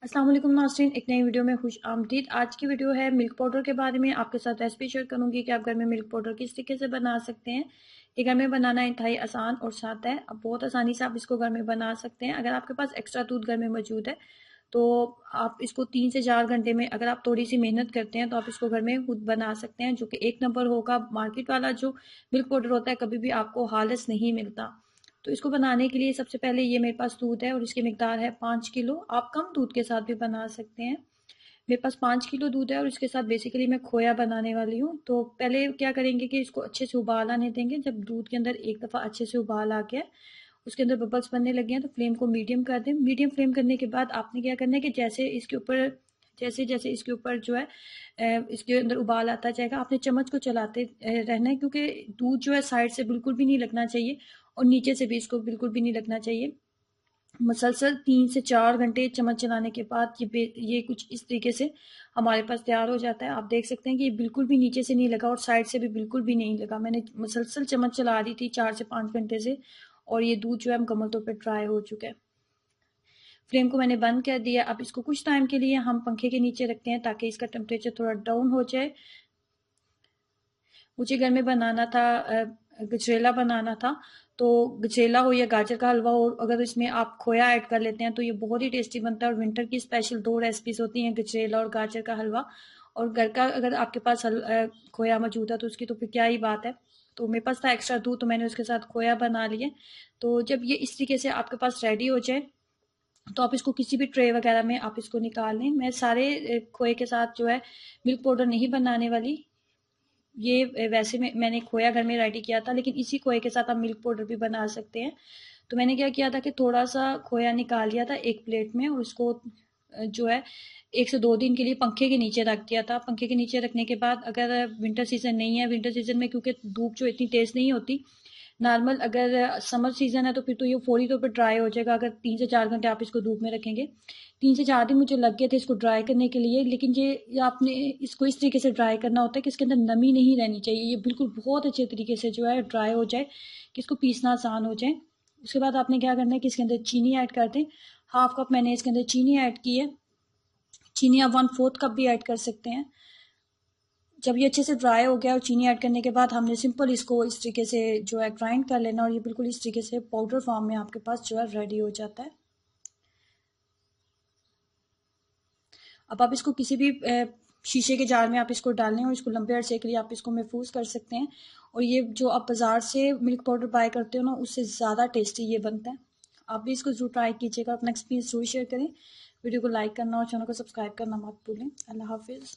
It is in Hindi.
अस्सलाम वालेकुम नाज़रीन, एक नई वीडियो में खुश आमदीद। आज की वीडियो है मिल्क पाउडर के बारे में। आपके साथ रेसिपी शेयर करूंगी कि आप घर में मिल्क पाउडर किस तरीके से बना सकते हैं। ये घर में बनाना इंतहाई आसान और सादा है। अब बहुत आसानी से आप इसको घर में बना सकते हैं। अगर आपके पास एक्स्ट्रा दूध घर में मौजूद है तो आप इसको 3 से 4 घंटे में, अगर आप थोड़ी सी मेहनत करते हैं तो आप इसको घर में खुद बना सकते हैं, जो कि एक नंबर होगा। मार्केट वाला जो मिल्क पाउडर होता है कभी भी आपको खालिस नहीं मिलता। तो इसको बनाने के लिए सबसे पहले ये मेरे पास दूध है और इसकी मिकदार है 5 किलो। आप कम दूध के साथ भी बना सकते हैं। मेरे पास 5 किलो दूध है और इसके साथ बेसिकली मैं खोया बनाने वाली हूँ। तो पहले क्या करेंगे कि इसको अच्छे से उबाल आने देंगे। जब दूध के अंदर एक दफ़ा अच्छे से उबाल आ गया, उसके अंदर बबल्स बनने लगे हैं, तो फ्लेम को मीडियम कर दें। मीडियम फ्लेम करने के बाद आपने क्या करना है कि जैसे जैसे इसके ऊपर जो है इसके अंदर उबाल आता जाएगा, आपने चम्मच को चलाते रहना है, क्योंकि दूध जो है साइड से बिल्कुल भी नहीं लगना चाहिए और नीचे से भी इसको बिल्कुल भी नहीं लगना चाहिए। मुसलसल 3 से 4 घंटे चम्मच चलाने के बाद ये कुछ इस तरीके से हमारे पास तैयार हो जाता है। आप देख सकते हैं कि ये बिल्कुल भी नीचे से नहीं लगा और साइड से भी बिल्कुल भी नहीं लगा। मैंने मुसलसल चम्मच चला रही थी 4 से 5 घंटे से और ये दूध जो है मुकम्मल तौर पे ड्राई हो चुका है। फ्लेम को मैंने बंद कर दिया। अब इसको कुछ टाइम के लिए हम पंखे के नीचे रखते हैं ताकि इसका टेम्परेचर थोड़ा डाउन हो जाए। मुझे घर में बनाना था, गजरेला बनाना था। तो गजरेला हो या गाजर का हलवा हो, अगर इसमें आप खोया ऐड कर लेते हैं तो ये बहुत ही टेस्टी बनता है। और विंटर की स्पेशल 2 रेसिपीज होती हैं, गजरेला और गाजर का हलवा। और घर का अगर आपके पास खोया मौजूद है तो उसकी तो फिर क्या ही बात है। तो मेरे पास था एक्स्ट्रा दूध, तो मैंने उसके साथ खोया बना लिए। तो जब ये इस तरीके से आपके पास रेडी हो जाए तो आप इसको किसी भी ट्रे वगैरह में आप इसको निकाल लें। मैं सारे खोए के साथ जो है मिल्क पाउडर नहीं बनाने वाली। ये वैसे मैंने खोया घर में रेडी किया था, लेकिन इसी खोए के साथ आप मिल्क पाउडर भी बना सकते हैं। तो मैंने क्या किया था कि थोड़ा सा खोया निकाल लिया था एक प्लेट में और उसको जो है 1 से 2 दिन के लिए पंखे के नीचे रख दिया था। पंखे के नीचे रखने के बाद, अगर विंटर सीजन नहीं है, विंटर सीजन में क्योंकि धूप जो इतनी तेज नहीं होती, नॉर्मल अगर समर सीजन है तो फिर तो ये फौरी तौर पर ड्राई हो जाएगा अगर 3 से 4 घंटे आप इसको धूप में रखेंगे। 3 से 4 दिन मुझे लग गए थे इसको ड्राई करने के लिए। लेकिन ये आपने इसको इस तरीके से ड्राई करना होता है कि इसके अंदर नमी नहीं रहनी चाहिए। ये बिल्कुल बहुत अच्छे तरीके से जो है ड्राई हो जाए कि इसको पीसना आसान हो जाए। उसके बाद आपने क्या करना है कि इसके अंदर चीनी ऐड कर दें। हाफ कप मैंने इसके अंदर चीनी ऐड की है। चीनी आप 1/4 कप भी ऐड कर सकते हैं। जब ये अच्छे से ड्राई हो गया और चीनी ऐड करने के बाद हमने सिंपल इसको इस तरीके से जो है ग्राइंड कर लेना और ये बिल्कुल इस तरीके से पाउडर फॉर्म में आपके पास जो है रेडी हो जाता है। अब आप इसको किसी भी शीशे के जार में आप इसको डाल लें और इसको लंबे अरसे के लिए आप इसको महफूज कर सकते हैं। और ये जो आप बाज़ार से मिल्क पाउडर बाय करते हो ना, उससे ज़्यादा टेस्टी ये बनता है। आप भी इसको ज़रूर ट्राई कीजिएगा, अपना एक्सपीरियंस ज़रूर शेयर करें। वीडियो को लाइक करना और चैनल को सब्सक्राइब करना मत भूलें। अल्लाह हाफिज़।